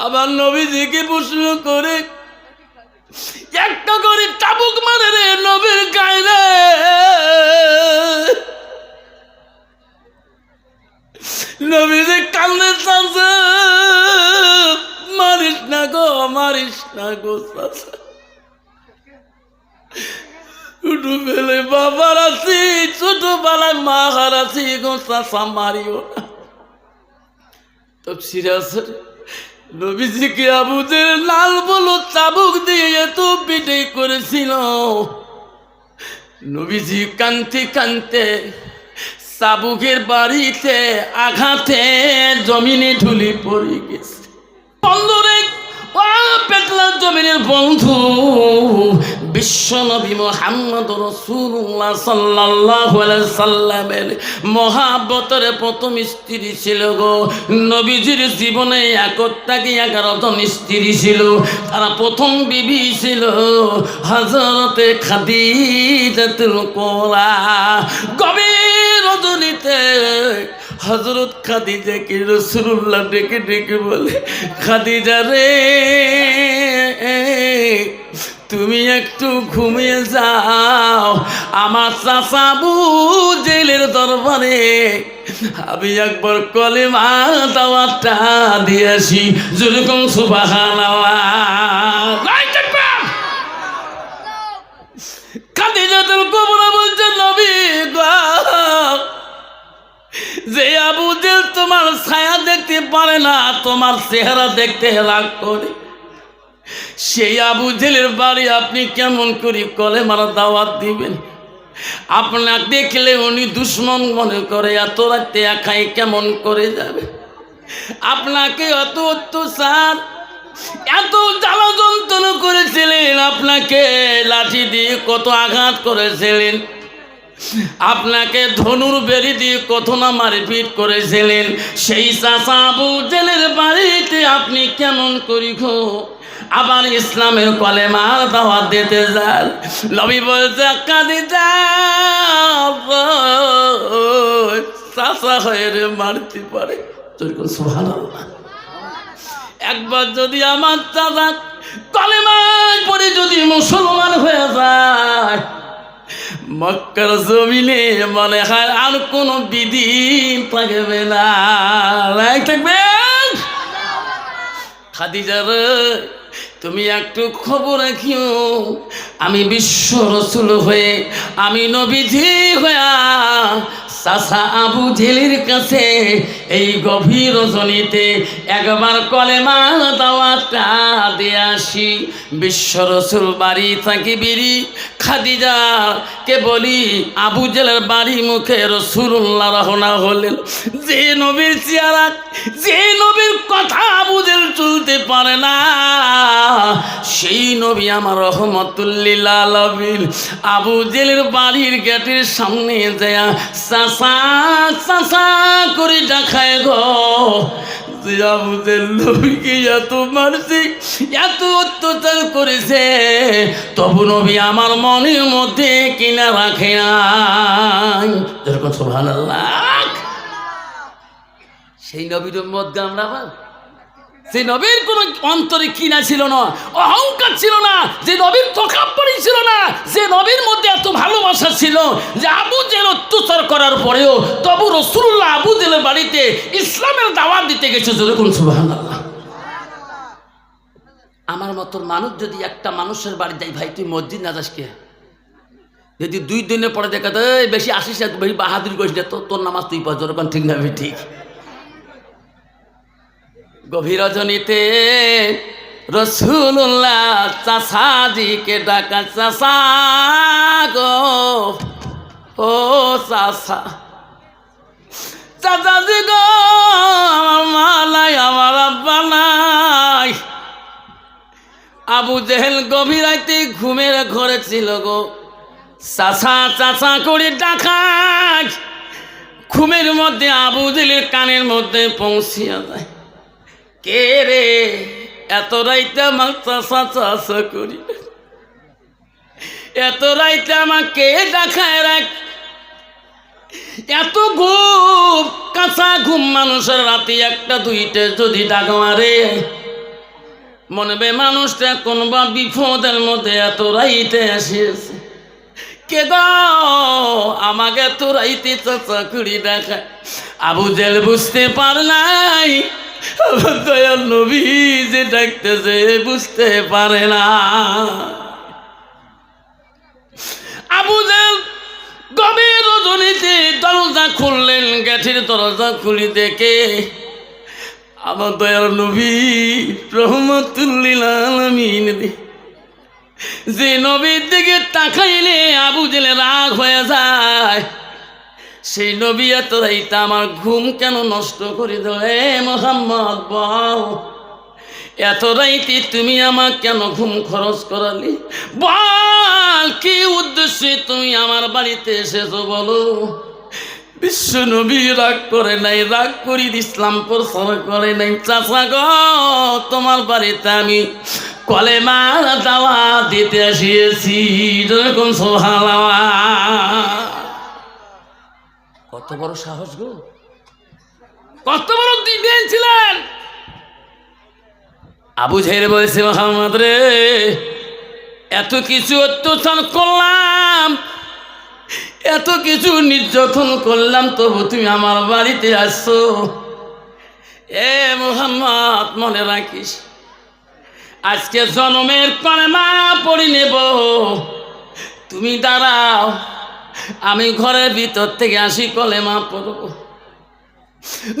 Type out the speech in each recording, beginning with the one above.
আবার নবীজিকে প্রশ্ন করে একটা করে চাবুক মারে রে নবীর গায়ে রে। নবীজি কান্দে চাচা, মারিস না গো, মারিস না গো চাচা, ছোটবেলায় বাবার আছি, ছোটবেলায় মা হারাছি গো চাচা, মারিও না। তো সিরিয়াস নবীজিকে আবু জেহেল লাল বলো চাবুক দিয়ে এত পিটাই করেছিল, নবীজি কানতে কানতে চাবুকের বাড়িতে আঘাতে জমিনে ঢুলে পড়ে গেছে। বন্ধুরে পেটলা জমিনের বন্ধু বিশ্ব নবী মুহাম্মদ রাসূলুল্লাহ সাল্লাল্লাহু আলাইহি সাল্লামের মহাব্বতের প্রথম স্ত্রী ছিল গো। নবীজির জীবনে 11 জন স্ত্রী ছিল, তারা প্রথম বিবি ছিল হযরতে খাদিজাতুল কুবরা। গভীর রজনীতে হযরত খাদিজাকে রাসূলুল্লাহ ডেকে ডেকে বলে, খাদিজা রে তুমি একটু ঘুমিয়ে যাও, আমার চাচা আবু জেহেলের দরবারে আমি একবার কলেমা দাওয়াতটা দিয়ে আসি। যেরকম সুবহানাল্লাহ। খাদিজাতুল কুবরা বলছে, নবী গো, যে আবু জেহেল তোমার ছায়া দেখতে পারে না, তোমার চেহারা দেখতে রাগ করে, সেই আবু জেহেলের বাড়ি আপনি কেমন করে কলেমার দাওয়াত দিবেন? আপনার দেখলে উনি দুশ্মন মনে করে, এত রাতে একাই কেমন করে যাবে? আপনাকে অত অত্যাচার, এত জ্বালা যন্ত্রণা করেছিলেন, আপনাকে লাঠি দিয়ে কত আঘাত করেছিলেন, আপনাকে ধনুর বেরি দিয়ে কত না মারপিট করেছিলেন, সেই চাচা আবু জেহেলের বাড়িতে আপনি কেমন করি গো আবার ইসলামের কলেমার দাওয়াত দিতে যান? নবী বলছে, খাদিজা চাচা হয়ে রে মারতে পারে। সুবহানাল্লাহ। একবার যদি আমার চাচা কলেমায় পড়ে যদি মুসলমান হয়ে যায়, মক্কার জমিনে মনে হয় আর কোনো বিধি থাকবে না, থাকবে। খাদিজা রে তুমি একটু খবর রাখিও, আমি বিশ্ব রসুল হয়ে, আমি নবীজি হইয়া চাচা আবু জেহেলের কাছে এই গভীর রজনীতে একবার কলেমা দাওয়াতটা দিয়ে আসি। বিশ্ব রসুল বাড়ি থাকি বিড়ি, খাদিজা কে বলি আবু জেহেলের বাড়ি মুখে রাসূলুল্লাহ রওনা হলেন। যে নবীর চেহারা, যে নবীর কথা আবু জেহেল চলতে পারে না, সেই নবী আমার রহমাতুল লিল আলামিন আবু জেহেলের বাড়ির গেটের সামনে যায় চাচা চাচা করে ডাকায় গো। আবু জেহেল নবীকে এত মারছে, এত অত্যাচার করেছে, তবু নবী আমার মনের মধ্যে কিনা রাখে নাই। যেরকম সুবহানাল্লাহ। সেই নবীর মধ্যে আমরা সেই নবীর কোন অন্তরে কিনা ছিল না, অহংকার ছিল না, যে নবীর তকাব্বুরি ছিল না, যে নবীর মধ্যে এত ভালোবাসা ছিল যে আবু জেহেল অত্যাচার করার পরেও তবু রাসূলুল্লাহ আবু জেহেলের বাড়িতে ইসলামের দাওয়াত দিতে গেছে। যেরকম সুবহানাল্লাহ। আমার মতো মানুষ যদি একটা মানুষের বাড়ি যাই, ভাই তুই মসজিদ না যাস কে? যদি 2 দিনের পরে দেখা যায় বেশি আসিস, বেশি বাহাদুরি করিস না, তোর নামাজ তুই পড়। যেরকম ঠিক না ঠিক? গভীর রজনীতে রাসূলুল্লাহ চাচাজিকে ডাকা, চাচা গো, ও চাচা, চাচাজি গো, আমার মা নাই, আমার আব্বা নাই। আবু জেহেল গভীর রাতে ঘুমের ঘরে ছিল গো। চাচা চাচা করে ডাকা ঘুমের মধ্যে আবু জেহেলের কানের মধ্যে পৌঁছিয়া যায়। কে রে এত রাইতে আমার চাচা চাচা করি, এত রাইতে আমাকে ডাকায় রাখ। এত ঘুম, কাঁচা ঘুম মানুষের রাতে 1টা 2টে যদি ডাকা মারে, মনে বে মানুষটা কোন বা বিপদের মধ্যে এত রাইতে আসিয়েছে, কে গো আমাকে এত রাইতে চাকরি দেখায়। আবু জেল বুঝতে পার নাই আমার দয়াল নবী যে ডাকতেছে বুঝতে পারে না। আবু জেল গভীর রজনীতে দরজা খুললেন, গেটের দরজা খুলি দেখে আমার দয়াল নবী রহমাতুল্লিল আলামিন। যে নবীর দিকে তাকাইলে আবু জেলে রাগ হয়ে যায়, সেই নবী এত রাইতে আমার ঘুম কেন নষ্ট করে দাও? এ মোহাম্মদ বল, এত রাইতে তুমি আমার কেন ঘুম খরচ করালি? বল কি উদ্দেশ্যে তুমি আমার বাড়িতে এসেছো বলো। বিশ্ব নবী রাগ করে নাই, রাগ করি ইসলাম প্রচার করে নাই। চাচা গো তোমার বাড়িতে আমি কলেমার দাওয়াত দিতে আসিয়েছি। যেরকম সুবহানাল্লাহ, কত বড় সাহস গো, কত বড় দিন ছিলেন। আবু জেহেল বলছে মুহাম্মদ রে এত কিছু অত্যাচার করলাম, এত কিছু নির্যাতন করলাম, তবু তুমি আমার বাড়িতে আসছো। এ মুহাম্মদ মনে রাখিস, আজকে জন্মের কলেমা পড়ি নেব, তুমি দাঁড়াও, আমি ঘরের ভিতর থেকে আসি কলেমা পড়ব।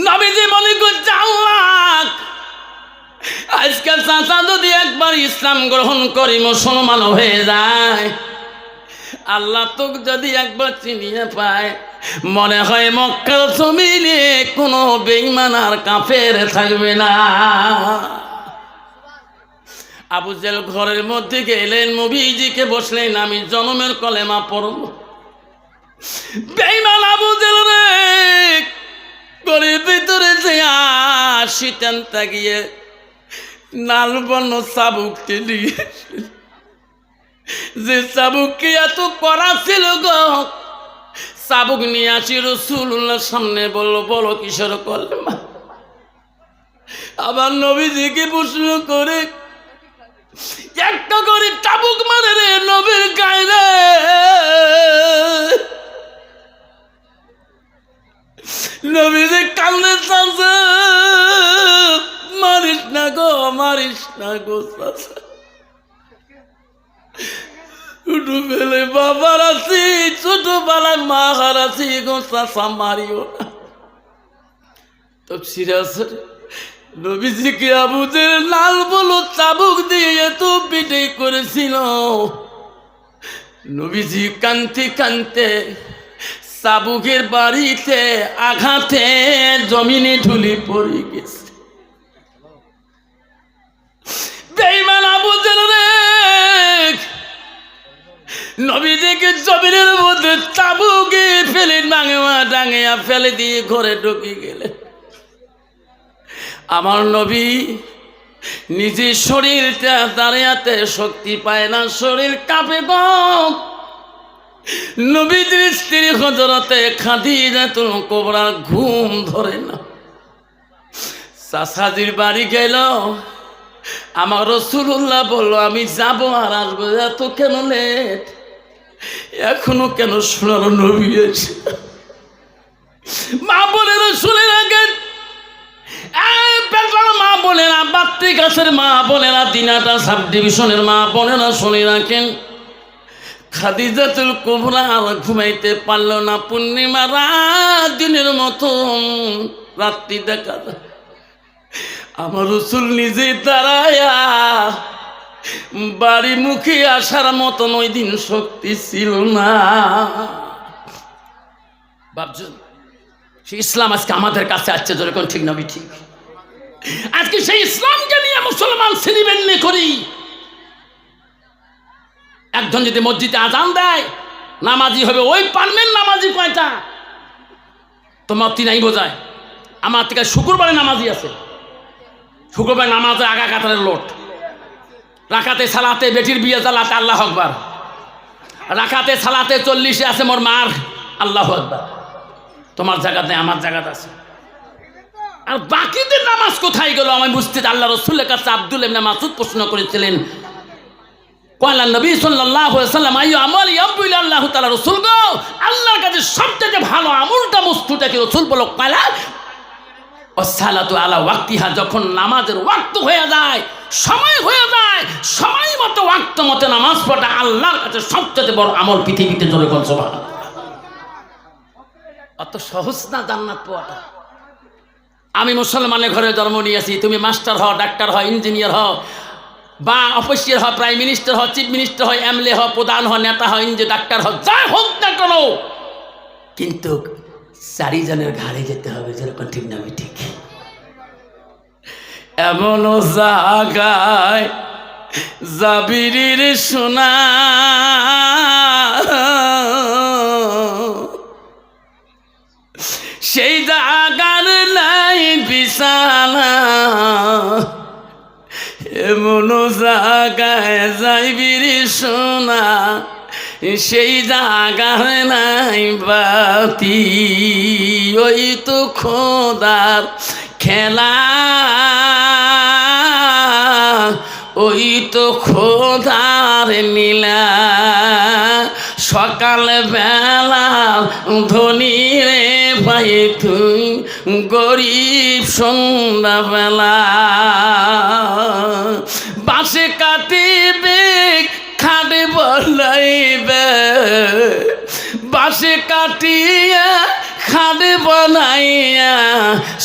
নবীজি মনে করছে আল্লাহ আজকাল চাচা যদি একবার ইসলাম গ্রহণ করি মুসলমান হয়ে যায়, আল্লাহ তোকে যদি একবার চিনিয়ে পায়, মনে হয় মক্কার জমিনে কোনো বেঈমান আর কাফের থাকবে না। আবু জেহেল ঘরের মধ্যে গেলেন, নবীজিকে বসলেন, আমি জন্মের কলেমা পড়ব। বেঈমান আবু জেহেল রে ঘরের ভিতরে যে শীতান তাকিয়ে লাল বর্ণ চাবুকটি নিয়ে, যে চাবুকটি এত করা ছিল গো, চাবুক নিয়ে আসি রাসূলুল্লাহর সামনে বলল বলো কিসের কলেমা। আবার নবীজিকে প্রশ্ন করে একটা করে চাবুক মারে রে নবীর গায়ে রে। নবীজি কান্দে চাচা মারিস না গো, মারিস না গো চাচা, ছোটবেলে বাবার আছি, ছোটবেলায় মা হারাছি গো চাচা, মারিও না। তো সিরিয়াস নবীজিকে আবু জেহেল লাল বলো চাবুক দিয়ে এত পিটাই করেছিল, নবীজি কানতে কানতে চাবুকের বাড়িতে আঘাতে জমিনে ঢুলি পড়ে গেছে। বেঈমান আবু জেহেল রে নবীজিকে জমিনের মধ্যে চাবুকে ফেলে ডাঙিয়া ফেলে দিয়ে ঘরে ঢুকে গেলে। আমার নবী নিজের শরীরটা দাঁড়াতে শক্তি পায় না, শরীর কাঁপে গো। নবীজির স্ত্রী হযরতে খাদিজাতুল কুবরা ঘুম ধরে না। চাচাজির বাড়ি গেল, আমার রাসূলুল্লাহ বলল আমি যাব আর আসবো, এত কেন লেট, এখনো কেন সোনার নবী এসে। মা বোনেরা শুনে রাখেন, মা বোনেরা, বাত্তি গাছের মা বোনেরা, দিনাটা সাব ডিভিশনের মা বোনেরা শুনে রাখেন, খাদিজাতুল কুবরা আর ঘুমাইতে পারল না। পূর্ণিমা রাত দিনের মতো রাত্রি দেখা যায়। আমার রাসূল নিজে দাঁড়ায়া বাড়ি মুখে আসার মতন ওই দিন শক্তি ছিল না। ভাবছেন সেই ইসলাম আজকে আমাদের কাছে আসছে, যেরকম ঠিক নবী ঠিক। আজকে সেই ইসলামকে নিয়ে মুসলমান সেলিব্রেট করি। একজন যদি মসজিদে আজান দেয় নামাজি হবে, ওই পারবেন নামাজি কয়টা তোমার তিনাই বোঝায়। আমার থেকে শুক্রবারে নামাজি আছে, শুক্রবার নামাজে আগা কাতারের লোট, রাখাতে সালাতে বেটির বিয়ে জ্বালাতে আল্লাহ আকবার, রাখাতে সালাতে 40-এ আছে মোর মার আল্লাহ আকবার। তোমার জায়গাতে আমার জায়গাতে আছে। আর বাকিদের নামাজ কোথায় গেল আমি বুঝতে। আল্লাহ রসুলের কাছে আব্দুল ইবনে মাসউদ প্রশ্ন করেছিলেন, কয়লা নবী সাল্লাল্লাহু আলাইহি ওয়াসাল্লাম আইয়ু আমাল ইয়াবু ইলা আল্লাহ তাআলা, রাসূল গো আল্লাহর কাছে সবচেয়ে ভালো আমলটা বস্তুটা কি? রাসূল বলল কয়লা ওয়াসসালাতু আলা ওয়াক্তিহা, যখন নামাজের ওয়াক্ত হয়ে যায়, সময় হয়ে যায়, সময় মতো ওয়াক্ত মতো নামাজ পড়া আল্লাহর কাছে সবচেয়ে বড় আমল পৃথিবীতে। জোরে বল সুবহানাল্লাহ। অত সহজ না জান্নাত পাওয়াটা। আমি মুসলমানের ঘরে জন্ম নিয়েছি, তুমি মাস্টার হও, ডাক্তার হও, ইঞ্জিনিয়ার হও, বা অফিসিয়াল হও, প্রাইম মিনিস্টার হও, চিফ মিনিস্টার হও, এমএলএ হও, প্রধান হও, নেতা হও, ডাক্তার হও, যা হোক না কেন, কিন্তু চারিজনের ঘাড়ে যেতে হবে। যেরকম ঠিক না ঠিক? এমনও জাগায় জাবিরির সোনা, সেই জাগার নাই বিছানা, এমনও জাগায় যাইবিরি সোনা, সেই জাগার নাই বাতি। ওই তো খোদার খেলা, ওই তো খোদার নীলা, সকাল বেলা ধনী রে ভাই তুই, গরিব সন্ধ্যা বেলা। বাসে কাটিবে খাটে বলাইবে, বাসে কাটিয়া খাটে বলাইয়া,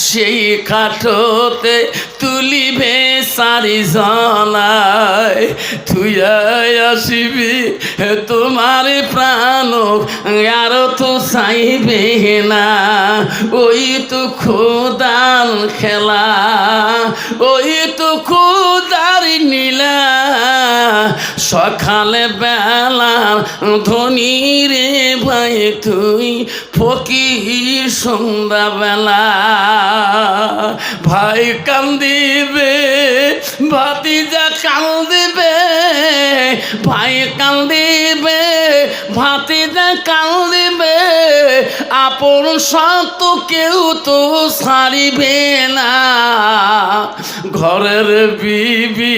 সেই খাটোতে তুলিবে সারি জলায়, তুই আসিবি তোমার প্রাণ আর তো চাইবে না। ওই তো খোদার খেলা, ওই তো খোদার নীলা, সকালে বেলা ধনী রে ভাই তুই, ফকির সন্ধ্যা বেলা। ভাই কান্দিবে, ভাতিজা কান্দিবে, ভাই কান্দিবে, ভাতিজা কান্দিবে, আপন সত কেউ তো ছাড়িবে না। ঘরের বিবি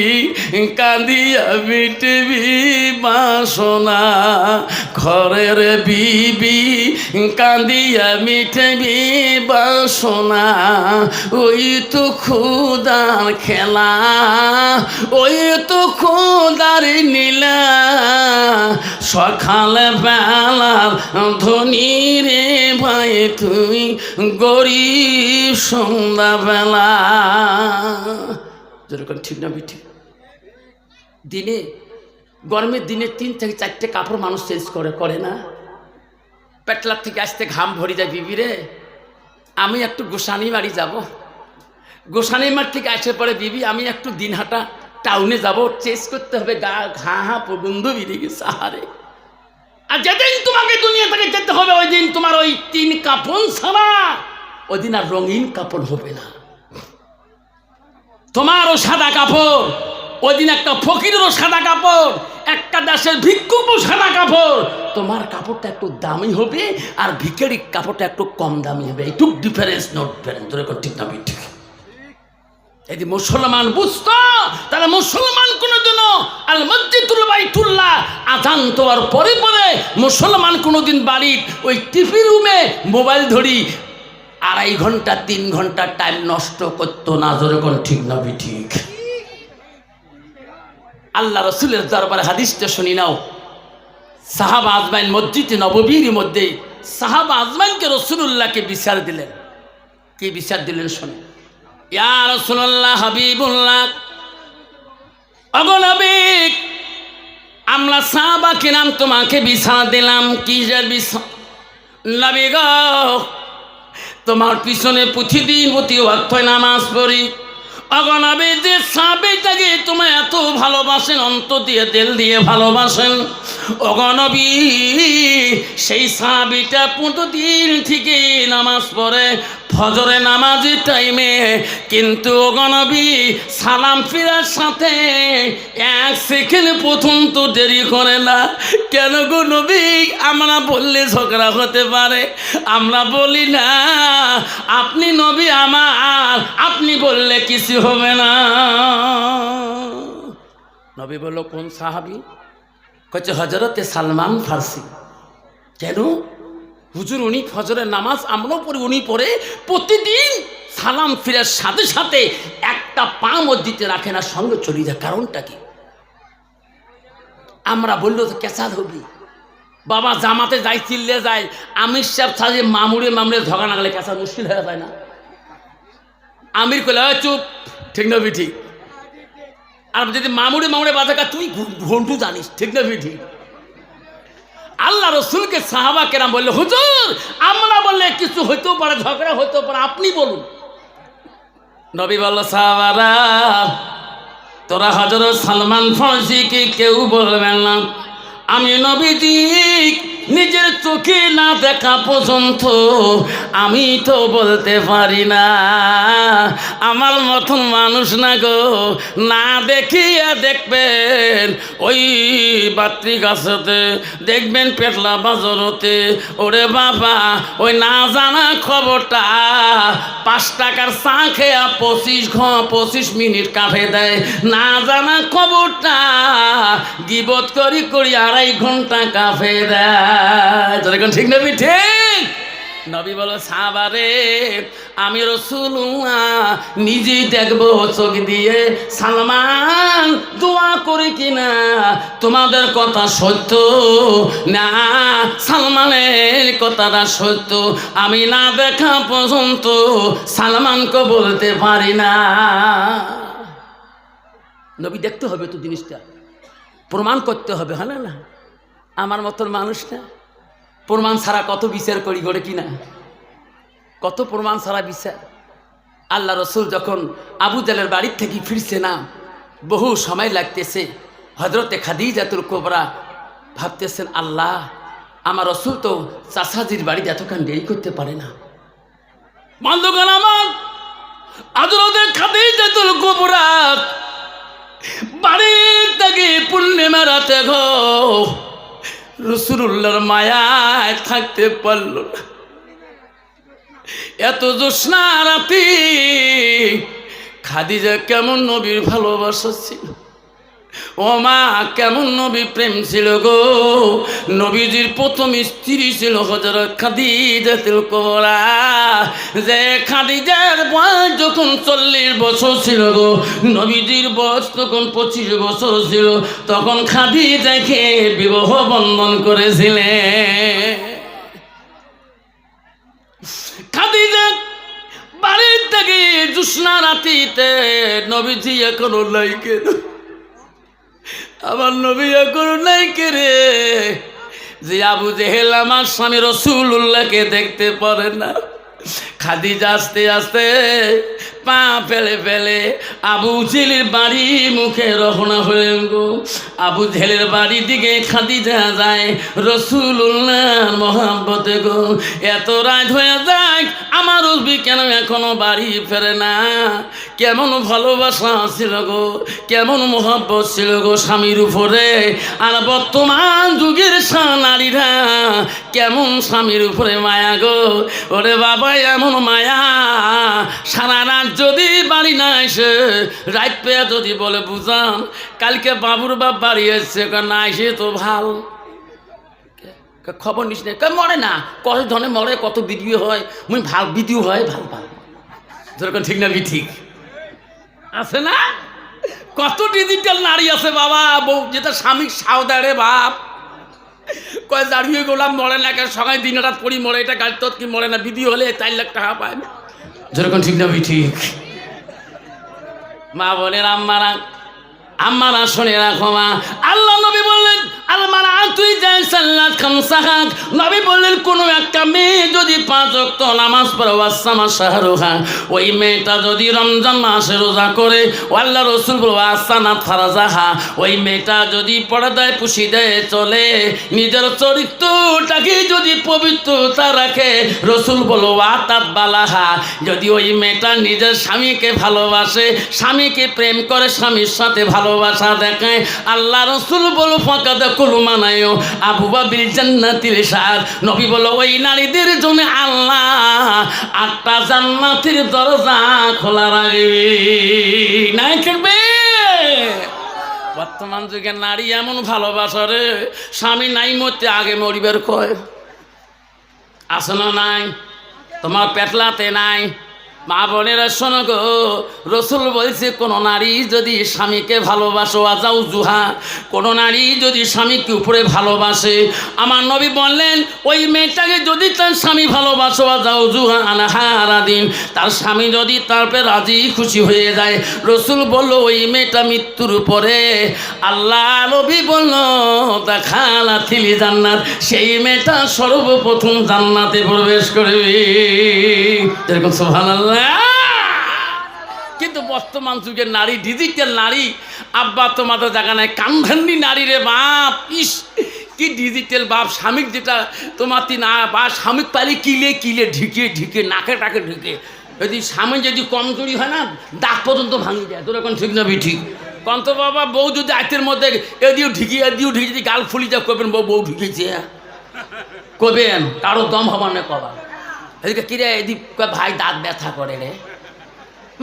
কাঁদিয়া মিটবি বাসনা, ঘরের বিবি কাঁদিয়া মিটবি বাসনা। ওই তো খোদার খেলা, ওই তো খোদার নীলা, সকাল বেলার ধনী রে ভাই তুই, গরিব সন্ধ্যা বেলা। যেরকম ঠিক না বিঠি? দিনে গরমের দিনে 3 থেকে 4টে কাপড় মানুষ চেঞ্জ করে না? পেটলার থেকে আসতে ঘাম ভরে যায়। বিবি রে আমি একটু গোসানি বাড়ি যাব, গোসানি মাঠ থেকে আসে পরে বিবি আমি একটু দিনহাটা টাউনে যাব, চেঞ্জ করতে হবে, গা ঘা প্রবন্ধ বেরিয়ে গেছে। আহারে, আর যেদিন তোমাকে দুনিয়া থেকে যেতে হবে ওই দিন তোমার ওই 3 কাপড় ছাড়া ওই দিন আর রঙিন কাপড় হবে না। তোমারও সাদা কাপড়, ওই দিন একটা ফকিরেরও সাদা কাপড়, একটা দেশের ভিক্ষুকও সাদা কাপড়। তোমার কাপড়টা একটু দামি হবে আর ভিখারির কাপড়টা একটু কম দামি হবে। একটু ডিফারেন্স, নোট ডিফারেন্স। ঠিক না ঠিক? যদি মুসলমান বুঝতো তাহলে মুসলমান কোনোদিন আল মসজিদুল বাইতুল্লাহ আজান তোয়ার পরে পরে মুসলমান কোনোদিন বাড়ির ওই টিভি রুমে মোবাইল ধরি 2.5 ঘন্টা 3 ঘন্টা টাইম নষ্ট করতো না। যেরকম ঠিক না ঠিক? আল্লাহ রসুলের দরবারে হাদিসটা শুনি নাও। সাহাবা আজমাইন মসজিদে নববীর মধ্যে সাহাবা আজমাইনকে রসুলুল্লাহকে বিচার দিলেন। কি বিচার দিলেন শুনে? ইয়া রাসূলুল্লাহ, হাবিবুল্লাহ, ওগো নবী, আমরা সাহাবা কিরাম তোমাকে বিচার দিলাম। কিসের বিচার? নবী গো, তোমার পিছনে প্রতিদিন প্রতি ওয়াক্ত নামাজ পড়ি। ওগো নবী, যে সাহাবীটাকে তোমায় এত ভালোবাসেন, অন্তর দিয়ে দিল দিয়ে ভালোবাসেন, ওগো নবী, সেই সাহাবীটা প্রতিদিন থেকে নামাজ পড়ে, ফজরে নামাজের টাইমে, কিন্তু ওগো নবী সালাম ফিরার সাথে 1 সেকেন্ড পর্যন্ত দেরি করে না। কেন গো নবী? আমরা বললে ঝগড়া হতে পারে, আমরা বলি না। আপনি নবী আমার, আপনি বললে কিছু হবে না। নবী বলল, কোন সাহাবী? কচ্ছে হযরতে সালমান ফার্সি। কেন? হুজুর উনি ফজরের নামাজ আমরাও পড়ি, উনি পড়ে প্রতিদিন সালাম ফিরার সাথে সাথে একটা পা মসজিদে রাখে না, সঙ্গে চলে যায়। কারণটা কি? আমরা বললো তো কেসাল হবি বাবা, জামাতে যাই চিল্লে যায়, আমির সাহেব সাজে মামুড়ে ঝগড়া না গেলে কেসাল মুশকিল হয়ে যায় না? আমির কইলে চুপ, ঠিক না বিঠি? আর যদি মামুড়ে বাজাকা তুই ঘন্টু জানিস, ঠিক না বিঠি? আল্লাহ রসুলকে সাহাবা কেরাম বললে, হুজুর আমরা বললে কিছু হইতেও পারে, ঝগড়া হইতেও পারে, আপনি বলুন। নবী বলল, সাহাবারা তোরা হযরত সালমান ফার্সিকে কেউ বলবেন না। আমি নবীজি নিজের চোখে না দেখা পর্যন্ত আমি তো বলতে পারি না। আমার মতন মানুষ না গো, না দেখিয়া দেখবেন ওই বাত্রি গাছেতে, দেখবেন পেটলা বাজারতে, ওরে বাবা ওই না জানা খবরটা 5 টাকার চা খেয়া 25 মিনিট কাটে দেয়। না জানা খবরটা গিবত করি 2.5 ঘন্টা কাফে দেয়। যখন ঠিক নবী ঠিক? নবী বলো, সাহাবারে আমি রাসূলুল্লাহ নিজেই দেখবো চোখ দিয়ে সালমান দোয়া করে কিনা, তোমাদের কথা সত্য না সালমানের কথাটা সত্য। আমি না দেখা পর্যন্ত সালমানকে বলতে পারি না। নবী দেখতে হবে তো, জিনিসটা প্রমাণ করতে হবে, হ্যাঁ না? আমার মতন মানুষ না, প্রমাণ ছাড়া কত বিচার করি গড়ে কিনা, কত প্রমাণ ছাড়া বিচার। আল্লাহ রসুল যখন আবু জাহলের বাড়ির থেকে ফিরছে না, বহু সময় লাগতেছে। হযরতে খাদিজাতুল কুবরা ভাবতেছেন, আল্লাহ আমার রসুল তো চাচাজির বাড়িতে এতক্ষণ দেরি করতে পারে না। বন্ধুগণ আমার, হযরতে খাদিজাতুল কুবরা বাড়ির থেকে পূর্ণিমা রাতে গো রাসূলুল্লাহর মায়ায় থাকতে পারল না। এত জ্যোৎস্না রাতে খাদিজা কেমন নবীর ভালোবাসা ছিল, ও মা কেমন নবী প্রেম ছিল গো। নবীজির প্রথম স্ত্রী ছিল হযরত খাদিজাতুল কুবরা। যে খাদিজার বয়স যখন 40 বছর ছিল গো, নবীজির বয়স তখন 25 বছর ছিল, তখন খাদিজাকে বিবাহ বন্ধন করেছিলেন। খাদিজা বাড়ির থেকে জ্যোৎস্না রাতিতে, নবীজি এখনো নাই কেন, আমার নবী এখনো নাই কে রে, যে আবু জেহেল আমার স্বামী রাসূলুল্লাহকে দেখতে পারে না। খাদিজা আস্তে আস্তে পা ফেলে ফেলে আবু জেহেলের বাড়ি মুখে রওনা হলেন গো। আবু জেহেলের বাড়ির দিকে খাদিজা যায় রাসূলুল্লাহর মহব্বতে গো। এত রাত হয়ে যায়, আমার নবী কেন এখনো বাড়ি ফেরে না? কেমন ভালোবাসা ছিল গো, কেমন মহব্বত ছিল গো স্বামীর উপরে। আর বর্তমান যুগের নারীরা কেমন স্বামীর উপরে মায়া গো। ওরে বাবা এমন মায়া, সারা রাত যদি বাড়ি না এসে রাত পেয়ে যদি বলে বুঝান কালকে বাবুর বাপ বাড়ি এসছে, না এসে তো ভাল খবর নিস না, মরে না কত ধরনে মরে, কত ভিডিও হয়, মুই ভাল ভিডিও হয়, ভাল ভাল যেরকম ঠিক না ঠিক আছে না? কত ডিজিটাল নারী আছে বাবা, বউ যেটা স্বামী সাউদারে বাপ কয় দাঁড়িয়ে গোলাম মরে না, সবাই দিন রাত পড়ি মরে, এটা গাড়ি তো কি মরে না, ভিডিও হলে 4 লাখ টাকা পায় না, যেরকম ঠিক না ঠিক? মা বোনের আম্মারা শুনে রাখো মা, আল্লাহ নবী বললেন নবী বললেন কোন একটা মেয়ে যদি 5 ওয়াক্ত নামাজ পড়ে ওয়াসামা শাহরুহা, ওই মেয়েটা যদি রমজান মাসে রোজা করে, আল্লাহ রাসূল ওয়াসানা ফারাজাহা, ওই মেয়েটা যদি পর্দায় পুশিদে চলে, নিজের চরিত্রটাকে যদি পবিত্রতা রাখে, রাসূল বলো ওয়াতাত বালাহা, যদি ওই মেয়েটা নিজের স্বামীকে ভালোবাসে, স্বামীকে প্রেম করে, স্বামীর সাথে ভালোবাসা দেখায়, আল্লাহ রাসূল বলো ফাকাদ কুলমানায়ো আবুবা বিল জান্নাতিল শার, নবী বলো ওই নারীদের জন্য আল্লাহ 8টা জান্নাতের দরজা খোলা রাখবে। নাই থাকবে। বর্তমান যুগে নারী এমন ভালোবাসা রে, স্বামী নাই মরতে আগে মরিবার কয়, আছে না নাই? তোমার পেটলাতে নাই? মা বোনেরা শোনো গো, রাসূল বলছে কোন নারী যদি স্বামীকে ভালোবাসো আজাউ জুহা, কোন নারী যদি স্বামীকে উপরে ভালোবাসে, আমার নবী বললেন ওই মেয়েটাকে যদি তার স্বামী ভালোবাসো আজাউ জুহা আনহারাদিন, তার স্বামী যদি তারপরে রাজি খুশি হয়ে যায়, রাসূল বলল ওই মেয়েটা মৃত্যুর পরে আল্লাহ নবী বলল দাখালাতিল জান্নাত, সেই মেয়েটা সর্বপ্রথম জান্নাতে প্রবেশ করবে। এরকম সুবহানাল্লাহ। কিন্তু বর্তমান যুগের নারী ডিজিটাল নারী, আব্বা তোমাদের জায়গা নাই, কামধান্ডি নারী রে বাপ, ইস কি ডিজিটাল বাপ, স্বামীক যেটা তোমার না বা স্বামীক পালি কিলে কিলে ঢিকে ঢিকে নাকে টাকে ঢিকে, যদি স্বামী যদি কমজোরি হয় না দাঁত পর্যন্ত ভাঙি যায়, তোর এখন ঠিক না ঠিক কন্ত বাবা, বউ যদি আয়তের মধ্যে এদিও ঢিকি এদিও ঢিকে যদি গাল ফুলি যা করবেন বউ ঢুকেছে করবেন, কারো দম হবার না কবার, এদিকে কিরে এদিক ভাই দাঁত ব্যথা করে রে,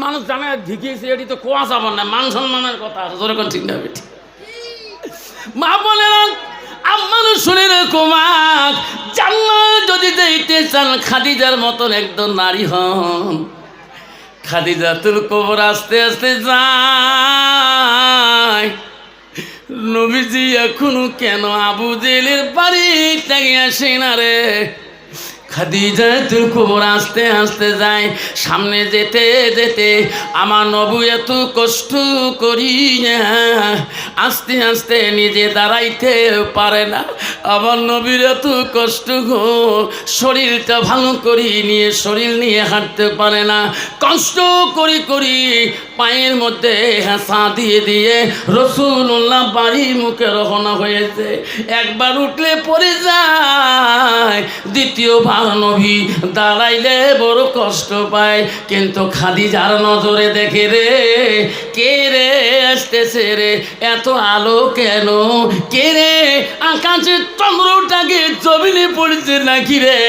মানুষ জানে ঢিকিয়েছে, এটি তো কোয়া যাবার না, মান সম্মানের কথা আছে, তোর এখন ঠিক না বেটি। মা বলে আমার শুনে রে কুমার, জান্নাত যদি যাইতে চান খাদিজার মতন একদম নারী হন, খাদিজাতুল কুবরা আস্তে আস্তে যায়। নবীজি এখনো কেন আবু জেলের বাড়িটাকে আসে না রে? খাদিজাতুল কুবরা আস্তে আস্তে যায়, সামনে যেতে যেতে আমার নবী এত কষ্ট করি আস্তে আস্তে নিজে দাঁড়াইতে পারে না, আমার নবীর এত কষ্ট গো, শরীরটা ভালো করি নিয়ে শরীর নিয়ে হাঁটতে পারে না, কষ্ট করি করি পায়ের মধ্যে হাসা দিয়ে দিয়ে রাসূলুল্লাহ বাড়ি মুখে রওনা হয়েছে। একবার উঠলে পড়ে যায়, দ্বিতীয়বার নবী দাঁড়াইলে বড় কষ্ট পায়, কিন্তু খাদিজার নজরে দেখে রে, কে রে আসতেছে রে, এত আলো কেন, কে রে আকাশের চন্দ্রটাকে জমিনে পড়েছে নাকি রে,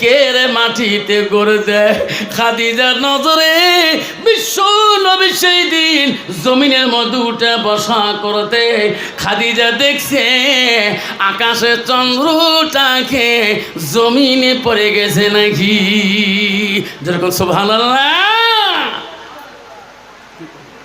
কে রে মাটিতে গড়ে দেয়। খাদিজার নজরে বিশ্ব নবী সেই দিন জমিনের মধ্যে উঠে বসা করতে, খাদিজা দেখছে আকাশের চন্দ্রটাকে জমিনে পড়ে গেছে নাকি, যেরকম সুবহানাল্লাহ।